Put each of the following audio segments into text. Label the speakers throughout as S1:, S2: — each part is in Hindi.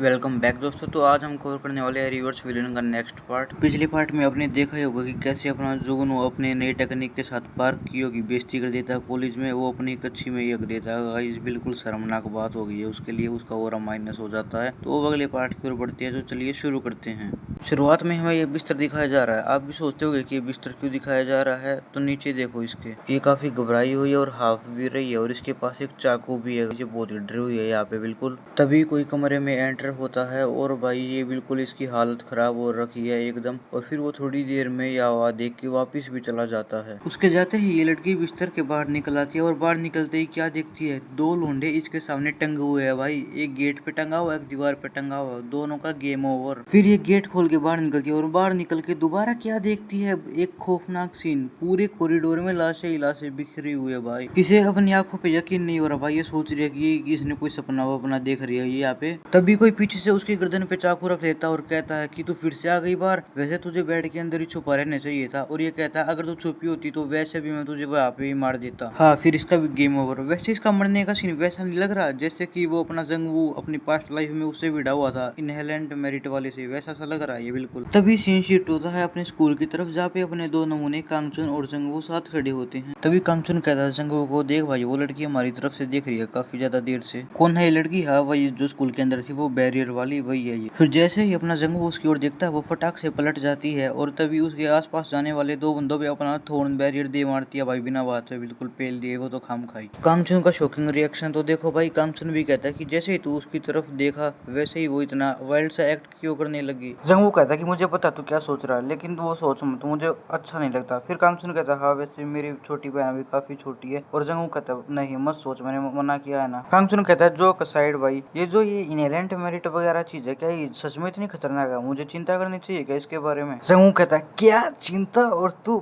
S1: वेलकम बैक दोस्तों। तो आज हम कवर करने वाले हैं रिवर्स विलन का नेक्स्ट पार्ट। पिछले पार्ट में आपने देखा ही होगा कि कैसे अपना जुगनू अपने नई टेक्निक के साथ पार्कियो की बेइज्जती कर देता है कॉलेज में। वो अपनी कच्ची में यक देता है। गाइस बिल्कुल शर्मनाक बात हो गई है उसके लिए, उसका ओरा माइनस हो जाता है। तो अगले पार्ट की ओर बढ़ते हैं। तो चलिए शुरू करते हैं। शुरुआत में हमें ये बिस्तर दिखाया जा रहा है। आप भी सोचते होंगे कि ये बिस्तर क्यों दिखाया जा रहा है, तो नीचे देखो इसके, ये काफी घबराई हुई है और हाफ भी रही है और इसके पास एक चाकू भी है। ये बहुत ही डरी हुई है यहाँ पे बिल्कुल। तभी कोई कमरे में एंटर होता है और भाई ये बिल्कुल इसकी हालत खराब हो रखी है एकदम। और फिर वो थोड़ी देर में यह आवाज देख के वापिस भी चला जाता है। उसके जाते ही ये लड़की बिस्तर के बाहर निकल आती है और बाहर निकलते ही क्या देखती है, दो लोंडे इसके सामने टंगे हुए है। भाई एक गेट पे टंगा हुआ है, एक दीवार पे टंगा हुआ है, दोनों का गेम ओवर। फिर ये गेट खोल के बाहर निकलती है और बाहर निकल के दोबारा क्या देखती है, एक खौफनाक सीन। पूरे कॉरिडोर में लाशें ही लाशें बिखरी हुई है। भाई इसे अपनी आंखों पे यकीन नहीं हो रहा। भाई ये सोच रही है कि इसने कोई सपना वपना देख रही है ये यहाँ पे। तभी कोई पीछे से उसकी गर्दन पे चाकू रख लेता है और कहता है कि तू फिर से आ गई बाहर, वैसे तुझे बेड के अंदर ही छुपा रहना चाहिए था। और ये कहता है अगर तू छुपी होती तो वैसे भी मैं तुझे वहाँ पे ही मार देता। हाँ फिर इसका भी गेम ओवर। वैसे इसका मरने का सीन वैसा नहीं लग रहा जैसे कि वो अपना जंगवू अपनी पास्ट लाइफ में उससे भिड़ा हुआ था इनहेलेंट मेरिट वाले से, वैसा सा लग रहा है ये बिल्कुल। तभी सीन शिफ्ट होता है अपने स्कूल की तरफ, जहाँ पे अपने दो नमूने कांगचुन और जंगवू साथ खड़े होते हैं। तभी कांगचुन कहता है जंगवू को, देख भाई वो लड़की हमारी तरफ से देख रही है काफी ज्यादा देर से। कौन है ये लड़की? हाँ वही जो स्कूल के अंदर थी, वो बैरियर वाली वही है ये। फिर जैसे ही अपना जंगवू उसकी ओर देखता है वो फटाक से पलट जाती है और तभी उसके आसपास जाने वाले दो बंदों पे अपना थोर्न बैरियर दे मारती है। भाई बिना बात पे बिल्कुल पेल दिए वो तो खाम खाई। कांगचुन का शॉकिंग रिएक्शन तो देखो भाई। कांगचुन भी कहता है कि जैसे ही तू उसकी तरफ देखा वैसे ही वो इतना वाइल्ड सा एक्ट क्यों करने लगी। जंगवू कहता है कि मुझे पता तू क्या सोच रहा है, लेकिन वो सोच मत, मुझे अच्छा नहीं लगता। फिर कांगचुन कहता है हाँ वैसे मेरी छोटी बहन भी काफी छोटी है। और जंगवू कहता है नहीं मत सोच, मैंने मना किया है ना। कांगचुन कहता है जोक साइड भाई, ये जो ये इनहेरेंट मेरिट वगैरह चीज है, क्या ये सच में इतनी खतरनाक है? मुझे चिंता करनी चाहिए क्या इसके बारे में? जंगवू कहता है क्या चिंता और तू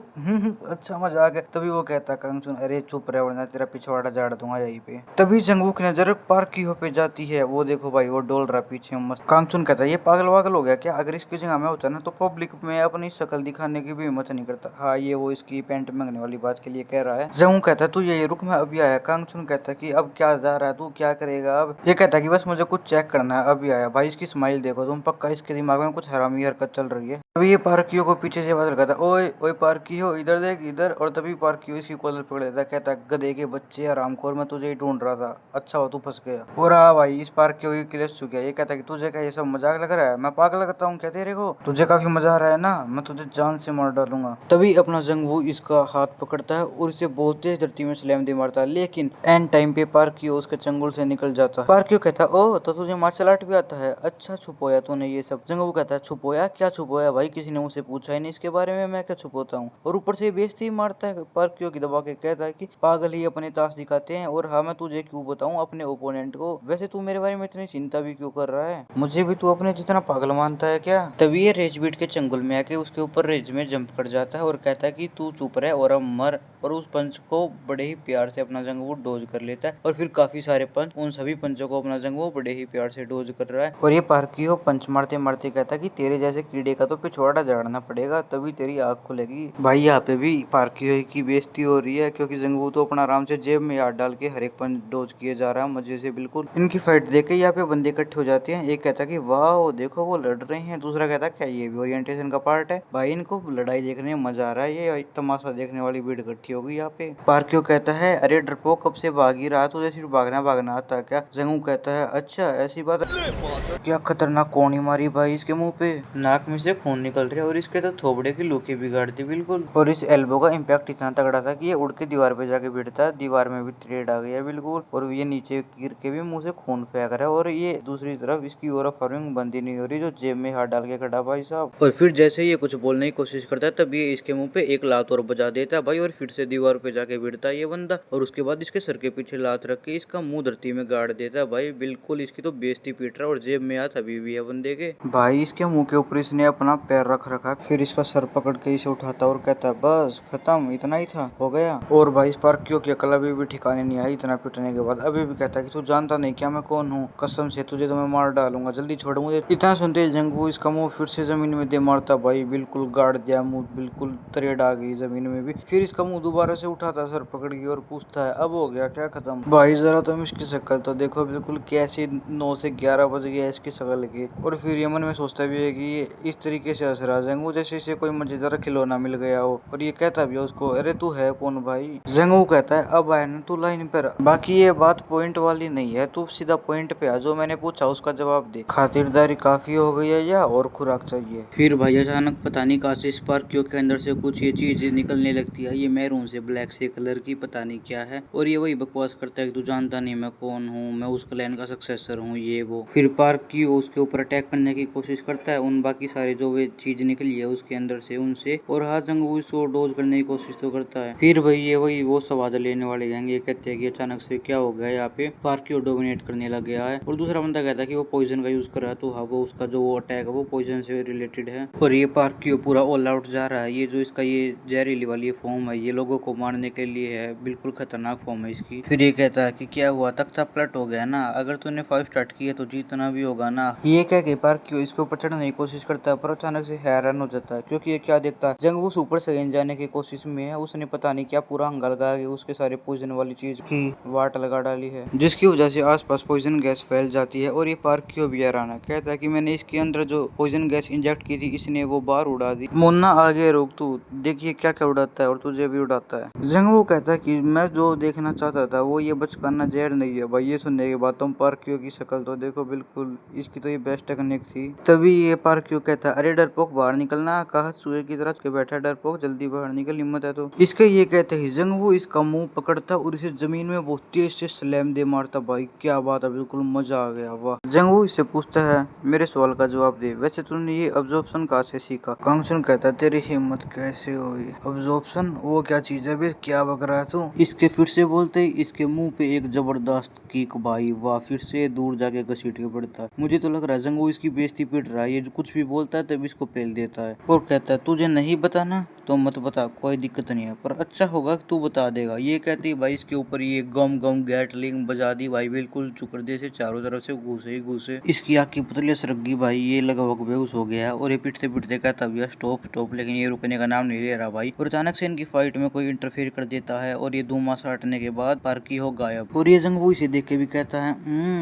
S1: अच्छा मजाक है। तभी वो कहता है कांगचुन अरे चुप रहे वरना तेरा पिछवाड़ा झाड़ दूंगा यहीं पे। तभी जंगवू की नजर पार्कियो पे जाती है। वो देखो भाई वो डोल रहा पीछे मस्त। कांगचुन कहता है ये पागल वागल हो गया क्या? अगर इसकी जगह में होता ना तो पब्लिक में अपनी शक्ल दिखाने की भी हिम्मत नहीं करता। हाँ ये वो इसकी पैंट मांगने वाली बात के लिए कह रहा है। जंगवू कहता है तू ये रुक मैं अभी आया। कांगचुन कहता है कि अब क्या जा रहा है, तू क्या करेगा अब? ये कहता है कि बस मुझे कुछ चेक करना है, अभी आया। भाई इसकी स्माइल देखो तुम, पक्का इसके दिमाग में कुछ हरामी हरकत चल रही है। अभी ये पार्कियो को पीछे से आवाज लगाता है ओए ओए पार्कियो इधर देख इधर। और तभी पार्कियो इसकी कॉलर पकड़ लेता है, कहता है गधे के बच्चे हरामखोर मैं तुझे ही ढूंढ रहा था, अच्छा हुआ तू फंस गया। और हाँ भाई इस पार्कियो की क्लेश चुकी है। ये कहता है कि तुझे क्या ये सब मजाक लग रहा है? मैं पागल लगता हूँ क्या तेरे को? तुझे काफी मजा आ रहा है ना, मैं तुझे जान से मार डालूंगा। तभी अपना जंगवू इसका हाथ पकड़ता है और इसे बहुत तेज धरती में स्लैम दे मारता है। लेकिन एंड टाइम पे पार्कियो उसके चंगुल से निकल जाता है। पार्कियो कहता है ओह तो तुझे मार्शल आर्ट भी आता है, अच्छा छुपोया तूने ये सब। जंगवू कहता है छुपोया क्या छुपोया भाई, किसी ने मुझसे पूछा ही नहीं इसके बारे में, मैं क्या छुपोता हूँ। और ऊपर से बेइज्जती मारता है पार्कियो की दबा के। कहता है कि पागल ही अपने ताश दिखाते हैं और हाँ मैं तुझे क्यों बताऊं अपने ओपोनेंट को, वैसे तू मेरे बारे में इतनी चिंता भी क्यों कर रहा है, मुझे भी तू अपने जितना पागल मानता है क्या? तभी ये रेज बीट के चंगुल में आके उसके ऊपर रेज में जंप कर जाता है और कहता है कि तू चुप रहे और अब मर। और उस पंच को बड़े ही प्यार से अपना जंगवू डोज कर लेता है और फिर काफी सारे पंच, उन सभी पंचों को अपना जंगवू बड़े ही प्यार से डोज कर रहा है। और ये पार्कियो पंच मारते मारते कहता है कि तेरे जैसे कीड़े का तो पिछवाड़ा झाड़ना पड़ेगा तभी तेरी आंख खुलेगी। भाई यहाँ पे भी पार्कियो की बेइज्जती हो रही है क्योंकि जंगवू तो अपना आराम से जेब में हाथ डाल के हर एक पंच डोज किए जा रहा है मजे से बिल्कुल। इनकी फाइट देख के यहाँ पे बंदे इकट्ठे हो जाते हैं। एक कहता है कि वाह देखो वो लड़ रहे हैं, दूसरा कहता है क्या ये भी ओरिएंटेशन का पार्ट है? भाई इनको लड़ाई देखने में मजा आ रहा है, ये तमाशा देखने वाली भीड़ इकट्ठी होगी यहाँ पे। पार्कियो कहता है अरे डरपोक कब से भाग ही रहा, तुझे सिर्फ भागना भागना आता है क्या? जंगवू कहता है अच्छा ऐसी बात है। क्या खतरनाक कोनी मारी भाई इसके मुंह पे, नाक में से खून निकल रहा है और इसके तो थोबड़े की लुकी बिगाड़ दी बिल्कुल। और इस एल्बो का इम्पैक्ट इतना तगड़ा था कि ये उड़ के दीवार पे जाके बैठता है, दीवार में भी थ्रेड आ गया बिल्कुल। और ये नीचे गिर के भी मुंह से खून फेंक रहा है। और ये दूसरी तरफ इसकी ओर फार्मिंग बंद ही नहीं हो रही, जो जेब में हाथ डाल के खड़ा भाई साहब। और फिर जैसे ये कुछ बोलने की कोशिश करता है तब ये इसके मुंह पे एक लात और बजा देता है भाई, और फिर से दीवार पे जाके बैठता है ये बंदा। और उसके बाद इसके सर के पीछे लात रख के इसका मुंह धरती में गाड़ देता है भाई बिल्कुल। इसकी तो बेइज्जती पीट रहा है और जेब में हाथ अभी भी है बंदे के। भाई इसके मुंह के ऊपर इसने अपना पैर रख रखा है, फिर इसका सर पकड़ के इसे उठाता और कहता है बस खत्म, इतना ही था, हो गया। और भाई इस पार्कियो की अकल अभी भी ठिकाने नहीं आई इतना पीटने के बाद। अभी भी कहता है कि तू जानता नहीं क्या मैं कौन हूँ, कसम से तुझे तो मैं मार डालूंगा, जल्दी छोड़ मुझे। इतना सुनते ही जंगवू इसका मुंह फिर से जमीन में दे मारता भाई, बिल्कुल गाड़ दिया मुंह, बिल्कुल तरेड़ आ गई जमीन में भी। फिर इसका मुंह दोबारा से उठाता सर पकड़ के और पूछता है अब हो गया क्या खत्म? भाई जरा तुम इसकी शक्ल तो देखो, बिल्कुल कैसी 9 से 11 बज गया इसकी शक्ल की। और फिर ये मन में सोचता भी है कि ये इस तरीके से हंस रहा जेंगू जैसे इसे कोई मजेदार खिलौना मिल गया हो। और ये कहता भी है उसको, अरे तू है कौन भाई। जेंगू कहता है, अब आया ना तू लाइन पर, बाकी ये बात पॉइंट वाली नहीं है, तू सीधा पॉइंट पे आ, जो मैंने पूछा उसका जवाब दे। खातिरदारी काफी हो गई है या और खुराक चाहिए। फिर भाई अचानक पता नहीं कहां से स्पार्कियो के अंदर से कुछ ये चीज निकलने लगती है। ये मैरून से ब्लैक से कलर की पता नहीं क्या है। और ये वही बकवास करता है कि तू जानता नहीं मैं कौन हूँ, मैं उस क्लैन का सक्सेसर हूँ ये वो। फिर पार्कियो उसके ऊपर अटैक करने की कोशिश करता है उन बाकी सारे जो वे चीज निकली है उसके अंदर से उनसे। और हाजंग वो इसको डोज करने की कोशिश तो करता है। फिर भाई ये वही वो स्वाद लेने वाले गैंग ये कहते हैं कि अचानक से क्या हो गया, यहाँ पे पार्कियो डोमिनेट करने लग गया है। और दूसरा बंदा कहता है कि वो पॉइजन का यूज कर रहा है, तो हाँ वो उसका जो वो अटैक है वो पॉइजन से रिलेटेड है। और ये पार्कियो पूरा ऑल आउट जा रहा है। ये जो इसका ये जहरीली वाली फॉर्म है ये लोगों को मारने के लिए है, बिल्कुल खतरनाक फॉर्म है इसकी। फिर ये कहता है कि क्या हुआ, तख्ता पलट हो गया ना, अगर तूने 5 स्टार्ट किया तो जीतना भी होगा ना। ये कह के पार्कियो इसके ऊपर चढ़ने की कोशिश करता है पर अचानक से हैरान हो जाता है क्योंकि ये क्या देखता है, जंगवू ऊपर से जाने की कोशिश में है। उसने पता नहीं क्या पूरा हंगा लगा के उसके सारे पॉइजन वाली चीज की वाट लगा डाली है, जिसकी वजह से आसपास पॉइजन गैस फैल जाती है। और ये पार्कियो भी हैरान है, कहता है कि मैंने इसके अंदर जो पॉइजन गैस इंजेक्ट की थी इसने वो बाहर उड़ा दी। मुन्ना आगे रोक तू, देखिए क्या क्या उड़ाता है और तुझे भी उड़ाता है। जंगवू कहता है कि मैं जो देखना चाहता था वो ये बचकाना जहर नहीं है भाई। ये सुनने के बाद तुम पार्कियो की शक्ल तो देखो, बिल्कुल इसकी तो ये बेस्ट टेक्निक थी। तभी ये पार्कियो कहता है, अरे डरपोक बाहर निकलना, कहा चूहे की तरह के बैठा डरपोक, जल्दी बाहर निकल हिम्मत है तो। इसके ये कहते ही जंगवू इसका मुंह पकड़ता और इसे जमीन में बहुत तेज से स्लैम दे मारता। भाई क्या बात है, बिल्कुल मजा आ गया वाह। जंगवू इससे पूछता है, मेरे सवाल का जवाब दे, वैसे तूने ये अब्जॉर्प्शन कहाँ से सीखा। कांगसुन कहता है, तेरी हिम्मत कैसे हुई। अब्जॉर्प्शन वो क्या चीज है बे, क्या बक रहा है तू। इसके फिर से बोलते ही इसके मुंह पे एक जबरदस्त किक भाई वाह, फिर से दूर जाके घसीट के पड़ता है। मुझे तो लग रहा है जंगवू इसकी बेइज्जती पीट रहा है, ये जो कुछ भी बोलता है तब इसको पेल देता है। और कहता है, तुझे नहीं बताना तो मत बता, कोई दिक्कत नहीं है, पर अच्छा होगा कि तू बता देगा। ये कहती भाई इसके ऊपर ये गम गम गैटलिंग बजा दी भाई, बिल्कुल चुकरदे से चारों तरफ से घुसे ही घुसे। इसकी आँख की पुतलियां सरक गई भाई, ये लगभग बेहोश हो गया है। और ये पिटते पिटते कहता भैया स्टॉप स्टॉप, लेकिन ये रुकने का नाम नहीं ले रहा भाई। और अचानक से इनकी फाइट में कोई इंटरफेयर कर देता है और ये धुआं साटने के बाद पार्कियो गायब। और ये जंगवू इसे देख के भी कहता है,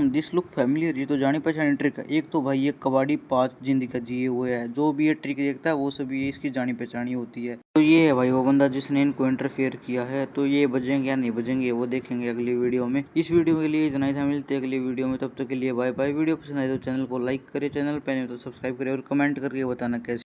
S1: दिस लुक फैमिलियर, ये तो जानी पहचानी ट्रिक है। एक तो भाई ये कबाड़ी 5 जिंदगी का जिए हुए है, जो भी ये ट्रिक देखता है वो सभी इसकी जानी पहचानी होती है। तो ये है भाई वो बंदा जिसने इनको इंटरफेयर किया है। तो ये बजेंगे या नहीं बजेंगे वो देखेंगे अगली वीडियो में। इस वीडियो के लिए इतना ही था, मिलते हैं अगली वीडियो में, तब तक के लिए बाय बाय। वीडियो पसंद आए तो चैनल को लाइक करें, चैनल पे नहीं तो सब्सक्राइब करें और कमेंट करके बताना कैसे